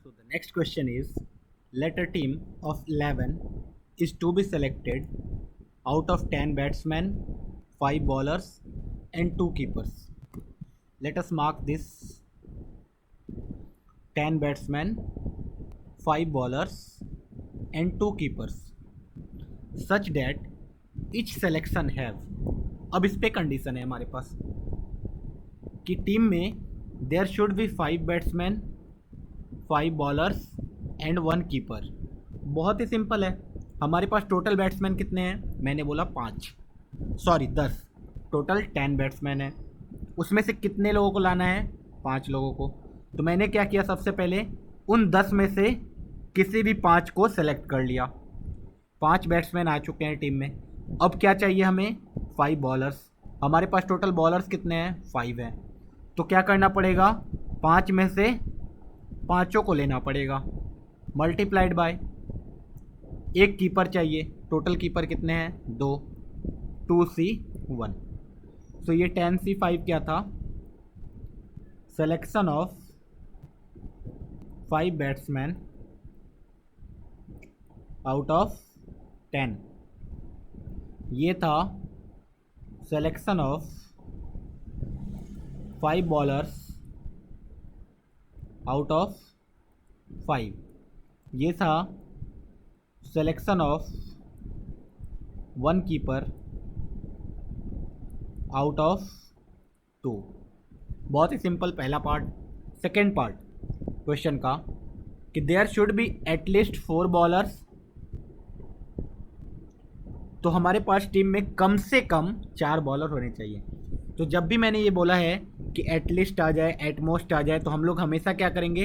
So the next question is, let a team of 11 is to be selected out of 10 batsmen, 5 bowlers and 2 keepers. Let us mark this: 10 batsmen, 5 bowlers and 2 keepers such that each selection have। अब इस पे condition है हमारे पास कि team में there should be 5 batsmen, 5 bowlers and 1 keeper. बहुत ही simple है। हमारे पास टोटल बैट्समैन कितने हैं? मैंने बोला 5, सॉरी 10। टोटल 10 बैट्समैन है, उसमें से कितने लोगों को लाना है? 5 लोगों को। तो मैंने क्या किया, सबसे पहले उन 10 में से किसी भी 5 को सेलेक्ट कर लिया। 5 बैट्समैन आ चुके हैं टीम में। अब क्या चाहिए हमें? 5 बॉलर्स। हमारे पास टोटल बॉलर्स कितने हैं? 5 हैं। तो क्या करना पड़ेगा? 5 में से पाँचों को लेना पड़ेगा, मल्टीप्लाइड बाय एक कीपर चाहिए। टोटल कीपर कितने हैं? 2, 2C1। सो ये 10C5 क्या था? Selection of 5 batsmen out of 10। ये था selection of 5 bowlers out of 5। ये था selection of 1 keeper out of 2। बहुत ही सिंपल पहला पार्ट। सेकेंड पार्ट क्वेश्चन का कि there should be at least 4 bowlers. तो हमारे पास टीम में कम से कम 4 बॉलर होने चाहिए। तो जब भी मैंने ये बोला है कि एटलीस्ट आ जाए, एटमोस्ट आ जाए, तो हम लोग हमेशा क्या करेंगे?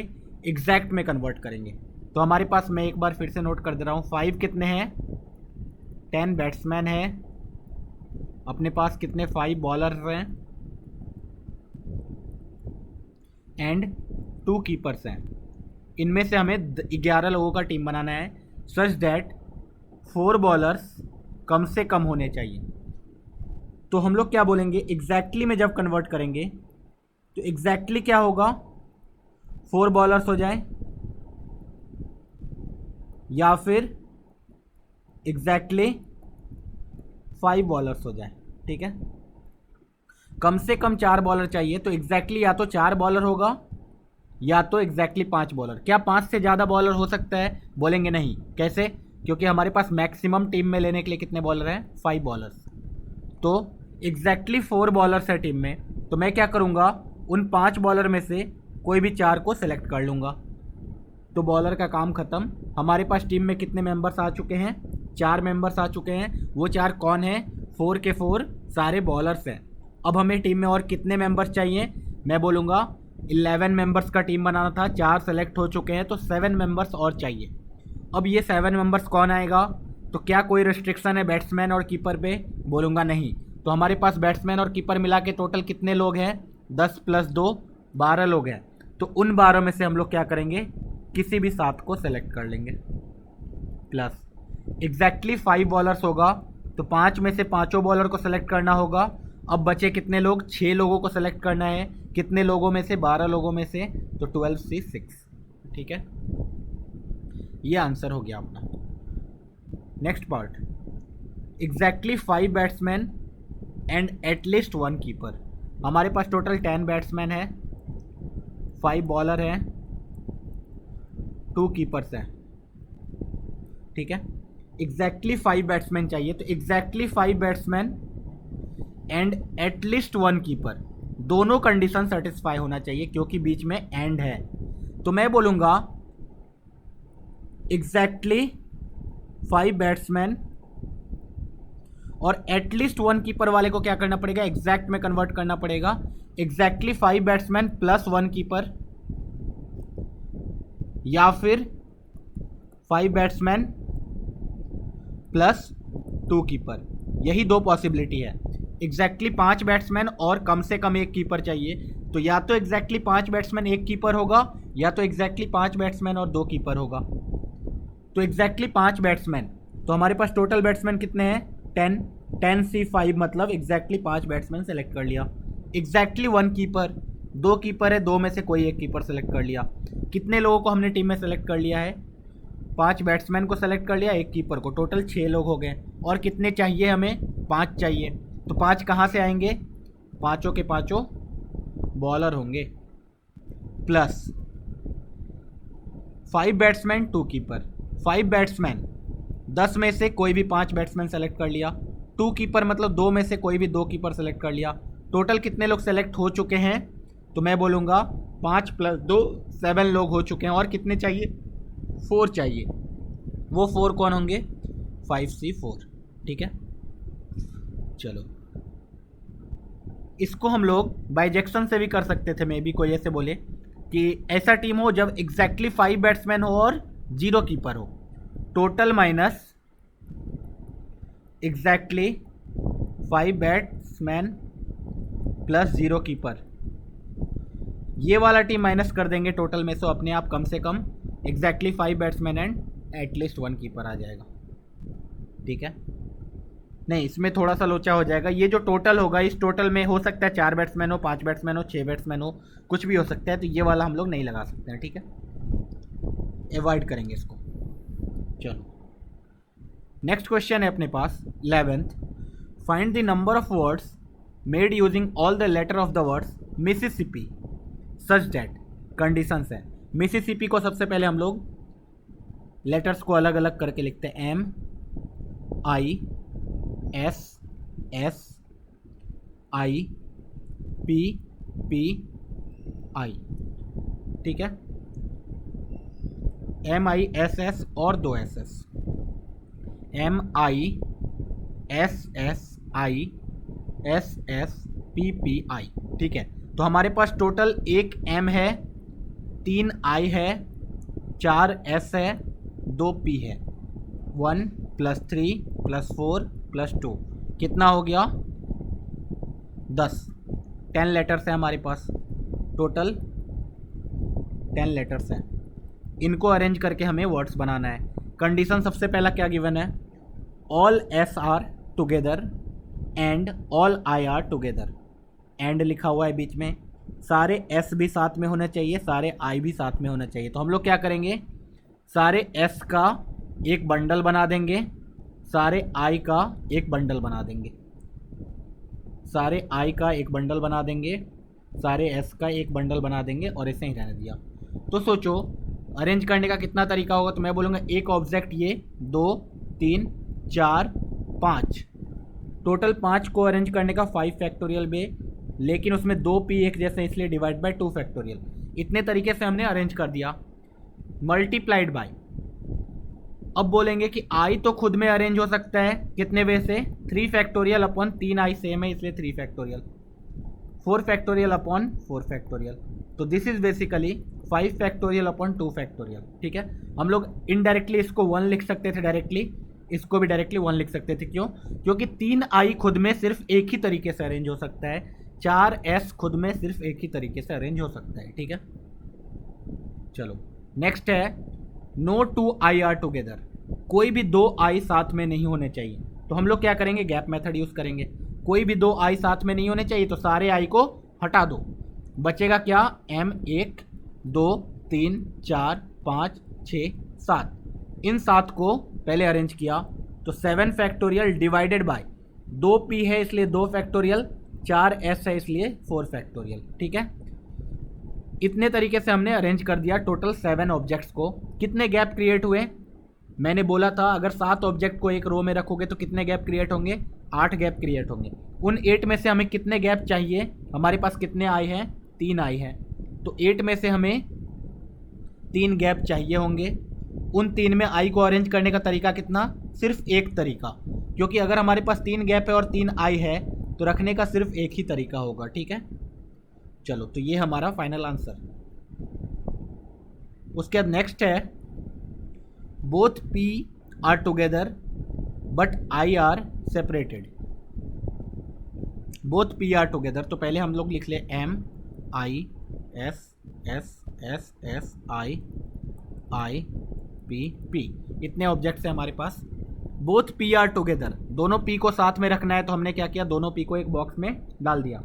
एग्जैक्ट में कन्वर्ट करेंगे। तो हमारे पास, मैं एक बार फिर से नोट कर दे रहा हूँ, 5 कितने हैं? 10 बैट्समैन हैं। अपने पास कितने? 5 बॉलर्स हैं एंड 2 कीपर्स हैं। इनमें से हमें 11 लोगों का टीम बनाना है सच दैट 4 बॉलर्स कम से कम होने चाहिए। तो हम लोग क्या बोलेंगे? एग्जैक्टली में जब कन्वर्ट करेंगे तो एग्जैक्टली क्या होगा? 4 बॉलर्स हो जाए या फिर एग्जैक्टली 5 बॉलर्स हो जाए। ठीक है, कम से कम 4 बॉलर चाहिए। तो एग्जैक्टली या तो 4 बॉलर होगा या तो एग्जैक्टली 5 बॉलर। क्या 5 से ज़्यादा बॉलर हो सकता है? बोलेंगे नहीं। कैसे? क्योंकि हमारे पास मैक्सिमम टीम में लेने के लिए कितने बॉलर हैं? 5 बॉलर्स। तो एग्जैक्टली 4 बॉलर्स है टीम में। तो मैं क्या करूँगा? उन 5 बॉलर में से कोई भी 4 को सेलेक्ट कर लूँगा। तो बॉलर का काम ख़त्म। हमारे पास टीम में कितने मेंबर्स आ चुके हैं? 4 मेंबर्स आ चुके हैं। वो 4 कौन हैं? 4 के 4 सारे बॉलर्स हैं। अब हमें टीम में और कितने मेंबर्स चाहिए? मैं बोलूँगा 11 मेंबर्स का टीम बनाना था, 4 सेलेक्ट हो चुके हैं, तो 7 मेंबर्स और चाहिए। अब ये 7 मेंबर्स कौन आएगा? तो क्या कोई रिस्ट्रिक्शन है बैट्समैन और कीपर पे? बोलूँगा नहीं। तो हमारे पास बैट्समैन और कीपर मिला के टोटल कितने लोग हैं? 10 + 2 12 लोग हैं। तो उन 12 में से हम लोग क्या करेंगे? किसी भी 7 को सेलेक्ट कर लेंगे। प्लस एग्जैक्टली 5 बॉलर्स होगा तो 5 में से पाँचों बॉलर को सेलेक्ट करना होगा। अब बचे कितने लोग? 6 लोगों को सेलेक्ट करना है। कितने लोगों में से? 12 लोगों में से। तो 12C6। ठीक है, ये आंसर हो गया अपना। Next part, exactly 5 batsman and at least 1 keeper. हमारे पास टोटल 10 बैट्समैन है, 5 बॉलर हैं, 2 कीपर्स हैं। ठीक है, एग्जैक्टली 5 बैट्समैन चाहिए। तो exactly 5 batsman and at least 1 keeper, दोनों कंडीशन सेटिस्फाई होना चाहिए क्योंकि बीच में एंड है। तो मैं बोलूँगा एग्जैक्टली 5 बैट्समैन और एटलीस्ट 1 कीपर वाले को क्या करना पड़ेगा? एग्जैक्ट में कन्वर्ट करना पड़ेगा। एग्जैक्टली 5 बैट्समैन प्लस 1 कीपर या फिर 5 बैट्समैन प्लस 2 कीपर। यही 2 पॉसिबिलिटी है। एग्जैक्टली 5 बैट्समैन और कम से कम 1 कीपर चाहिए। तो या तो एग्जैक्टली 5 बैट्समैन 1 कीपर होगा या तो एग्जैक्टली 5 बैट्समैन और 2 कीपर होगा। तो एग्जैक्टली 5 बैट्समैन, तो हमारे पास टोटल बैट्समैन कितने हैं? 10C5, मतलब एग्जैक्टली 5 बैट्समैन सेलेक्ट कर लिया। एग्जैक्टली 1 कीपर, 2 कीपर है, 2 में से कोई एक कीपर सेलेक्ट कर लिया। कितने लोगों को हमने टीम में सेलेक्ट कर लिया है? 5 बैट्समैन को सेलेक्ट कर लिया, 1 कीपर को, टोटल 6 लोग हो गए। और कितने चाहिए हमें? 5 चाहिए। तो 5 कहाँ से आएंगे? पाँचों के पाँचों बॉलर होंगे, प्लस 5 बैट्समैन 2 कीपर। 5 बैट्समैन 10 में से कोई भी 5 बैट्समैन सेलेक्ट कर लिया। 2 कीपर मतलब 2 में से कोई भी 2 कीपर सेलेक्ट कर लिया। टोटल कितने लोग सेलेक्ट हो चुके हैं? तो मैं बोलूँगा 5 + 2 7 लोग हो चुके हैं। और कितने चाहिए? 4 चाहिए। वो 4 कौन होंगे? 5C4। ठीक है, चलो इसको हम लोग बाइजेक्शन से भी कर सकते थे। मे बी कोई ऐसे बोले कि ऐसा टीम हो जब एग्जैक्टली 5 बैट्समैन हो और 0 कीपर हो। Total minus exactly 5 batsman plus 0 keeper. ये वाला टीम माइनस कर देंगे टोटल में, से अपने आप कम से कम exactly 5 batsman and at least 1 keeper आ जाएगा। ठीक है, नहीं इसमें थोड़ा सा लोचा हो जाएगा। ये जो टोटल होगा, इस टोटल में हो सकता है 4 बैट्समैन हो, 5 बैट्समैन हो, 6 बैट्समैन हो, कुछ भी हो सकता है। तो ये वाला हम लोग नहीं लगा सकते हैं। ठीक है, अवॉइड करेंगे इसको। चलो नेक्स्ट क्वेश्चन है अपने पास 11th। Find the number of words made using all the letter of the words Mississippi such that. Conditions है। मिसिसिपी को सबसे पहले हम लोग लेटर्स को अलग अलग करके लिखते हैं। MISSIPPI। ठीक है, MISS और 2 SS। MISSISSPPI। ठीक है, तो हमारे पास टोटल 1 M है, 3 I है, 4 S है, 2 P है। 1 + 3 + 4 + 2 कितना हो गया? 10। 10 लेटर्स है हमारे पास, टोटल 10 लेटर्स हैं। इनको अरेंज करके हमें वर्ड्स बनाना है। कंडीशन सबसे पहला क्या गिवन है? All S are together and all I are together. And लिखा हुआ है बीच में, सारे S भी साथ में होना चाहिए, सारे I भी साथ में होना चाहिए। तो हम लोग क्या करेंगे? सारे S का एक बंडल बना देंगे, सारे I का एक बंडल बना देंगे, सारे I का एक बंडल बना देंगे, सारे S का एक बंडल बना देंगे और ऐसे ही रहने दिया। तो सोचो अरेंज करने का कितना तरीका होगा? तो मैं बोलूँगा एक ऑब्जेक्ट ये 2 3 4 5, टोटल 5 को अरेंज करने का 5 फैक्टोरियल बे, लेकिन उसमें 2 P एक जैसे इसलिए डिवाइड बाय 2 फैक्टोरियल। इतने तरीके से हमने अरेंज कर दिया। मल्टीप्लाइड बाय, अब बोलेंगे कि I तो खुद में अरेंज हो सकता है कितने वे से? 3 फैक्टोरियल अपॉन 3 I सेम है इसलिए 3 फैक्टोरियल, 4 फैक्टोरियल अपॉन 4 फैक्टोरियल। तो this is basically 5 factorial upon 2 factorial. ठीक है, हम लोग इनडायरेक्टली इसको 1 लिख सकते थे, डायरेक्टली इसको भी डायरेक्टली 1 लिख सकते थे। क्यों? क्योंकि 3 I खुद में सिर्फ एक ही तरीके से अरेंज हो सकता है, 4 S खुद में सिर्फ एक ही तरीके से अरेंज हो सकता है। ठीक है, चलो नेक्स्ट है नो 2 I आर टुगेदर। कोई भी 2 I साथ में नहीं होने चाहिए। तो हम लोग क्या करेंगे? गैप मेथड यूज करेंगे। कोई भी 2 I साथ में नहीं होने चाहिए, तो सारे I को हटा दो, बचेगा क्या? M 1 2 3 4 5 6 7। इन 7 को पहले अरेंज किया तो 7 फैक्टोरियल डिवाइडेड बाय 2 P है इसलिए 2 फैक्टोरियल, 4 S है इसलिए 4 फैक्टोरियल। ठीक है, इतने तरीके से हमने अरेंज कर दिया टोटल 7 ऑब्जेक्ट्स को। कितने गैप क्रिएट हुए? मैंने बोला था अगर 7 ऑब्जेक्ट को एक रो में रखोगे तो कितने गैप क्रिएट होंगे? 8 गैप क्रिएट होंगे। उन 8 में से हमें कितने गैप चाहिए? हमारे पास कितने I हैं? 3 I हैं, तो 8 में से हमें 3 गैप चाहिए होंगे। उन 3 में I को अरेंज करने का तरीका कितना? सिर्फ एक तरीका, क्योंकि अगर हमारे पास 3 गैप है और 3 I है तो रखने का सिर्फ एक ही तरीका होगा। ठीक है, चलो तो ये हमारा फाइनल आंसर। उसके बाद नेक्स्ट है both P are together but I are separated. Both P are together, तो पहले हम लोग लिख ले M I S S S S I I P P। इतने ऑब्जेक्ट्स हैं हमारे पास। बोथ P आर टुगेदर, दोनों P को साथ में रखना है, तो हमने क्या किया? दोनों P को एक बॉक्स में डाल दिया।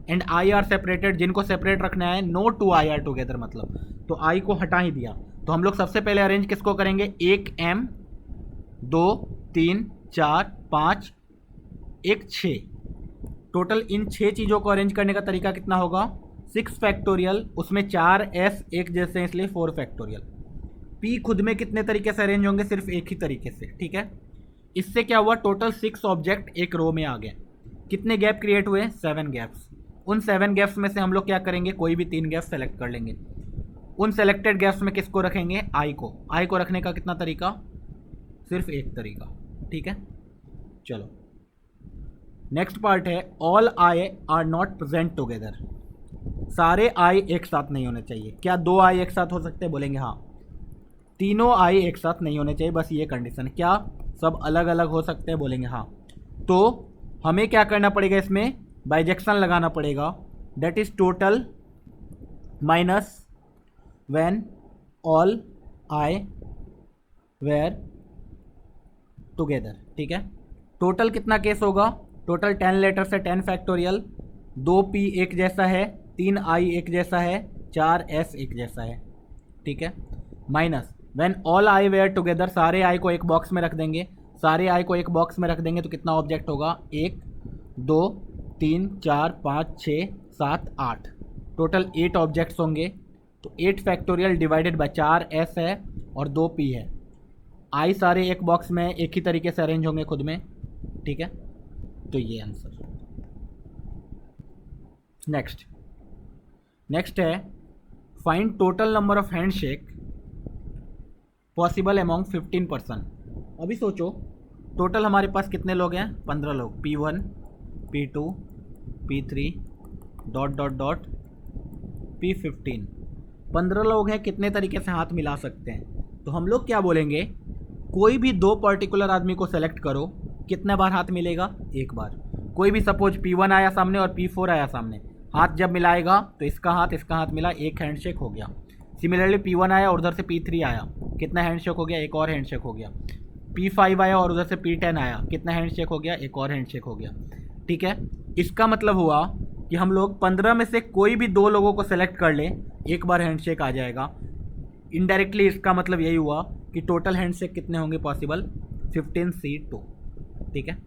एंड आई आर सेपरेटेड, जिनको सेपरेट रखना है, no two I are together, मतलब तो आई को हटा ही दिया। तो हम लोग सबसे पहले अरेंज किसको करेंगे, एक एम, 2 3 4 5 एक 6, टोटल इन 6 चीज़ों को अरेंज करने का तरीका कितना होगा, 6 फैक्टोरियल, उसमें 4 एस एक जैसे हैं इसलिए 4 फैक्टोरियल। पी खुद में कितने तरीके से अरेंज होंगे, सिर्फ एक ही तरीके से, ठीक है। इससे क्या हुआ, टोटल 6 ऑब्जेक्ट एक रो में आ गए। कितने गैप क्रिएट हुए, 7 गैप्स। उन 7 गैप्स में से हम लोग क्या करेंगे, कोई भी 3 गैप सेलेक्ट कर लेंगे। उन सेलेक्टेड गैप्स में किसको रखेंगे, आई को। आई को रखने का कितना तरीका, सिर्फ एक तरीका, ठीक है। चलो नेक्स्ट पार्ट है, all I R not present together. सारे आई एक साथ नहीं होने चाहिए। क्या 2 आई एक साथ हो सकते हैं, बोलेंगे हाँ। तीनों आई एक साथ नहीं होने चाहिए, बस ये कंडीशन। क्या सब अलग अलग हो सकते हैं, बोलेंगे हाँ। तो हमें क्या करना पड़ेगा, इसमें बाइजेक्शन लगाना पड़ेगा, that is total minus when all I were together, ठीक है। टोटल कितना केस होगा, टोटल 10 लेटर से 10 फैक्टोरियल, 2 पी एक जैसा है, 3 आई एक जैसा है, 4 एस एक जैसा है, ठीक है। Minus when all I were together, सारे आई को एक बॉक्स में रख देंगे। सारे आई को एक बॉक्स में रख देंगे तो कितना ऑब्जेक्ट होगा, 1 2 3 4 5 6 7 8, टोटल 8 ऑब्जेक्ट्स होंगे। तो 8 फैक्टोरियल डिवाइडेड बाय 4 एस है और 2 पी है। आई सारे एक बॉक्स में एक ही तरीके से अरेंज होंगे खुद में, ठीक है। तो ये आंसर। नेक्स्ट है, find total number of handshake possible among 15 person. अभी सोचो टोटल हमारे पास कितने लोग हैं, 15 लोग, P1 P2 P3 dot dot dot P15, 15 लोग हैं, कितने तरीके से हाथ मिला सकते हैं। तो हम लोग क्या बोलेंगे, कोई भी 2 पर्टिकुलर आदमी को सेलेक्ट करो, कितने बार हाथ मिलेगा, एक बार। कोई भी सपोज P1 आया सामने और P4 आया सामने, हाथ जब मिलाएगा तो इसका हाथ मिला, एक हैंडशेक हो गया। सिमिलरली P1 आया और उधर से P3 आया, कितना हैंडशेक हो गया, एक और हैंडशेक हो गया। P5 आया और उधर से P10 आया, कितना हैंडशेक हो गया, एक और हैंडशेक हो गया, ठीक है। इसका मतलब हुआ कि हम लोग 15 में से कोई भी 2 लोगों को सेलेक्ट कर ले, एक बार हैंडशेक आ जाएगा। इनडायरेक्टली इसका मतलब यही हुआ कि टोटल हैंडशेक कितने होंगे पॉसिबल, 15C2, ठीक है।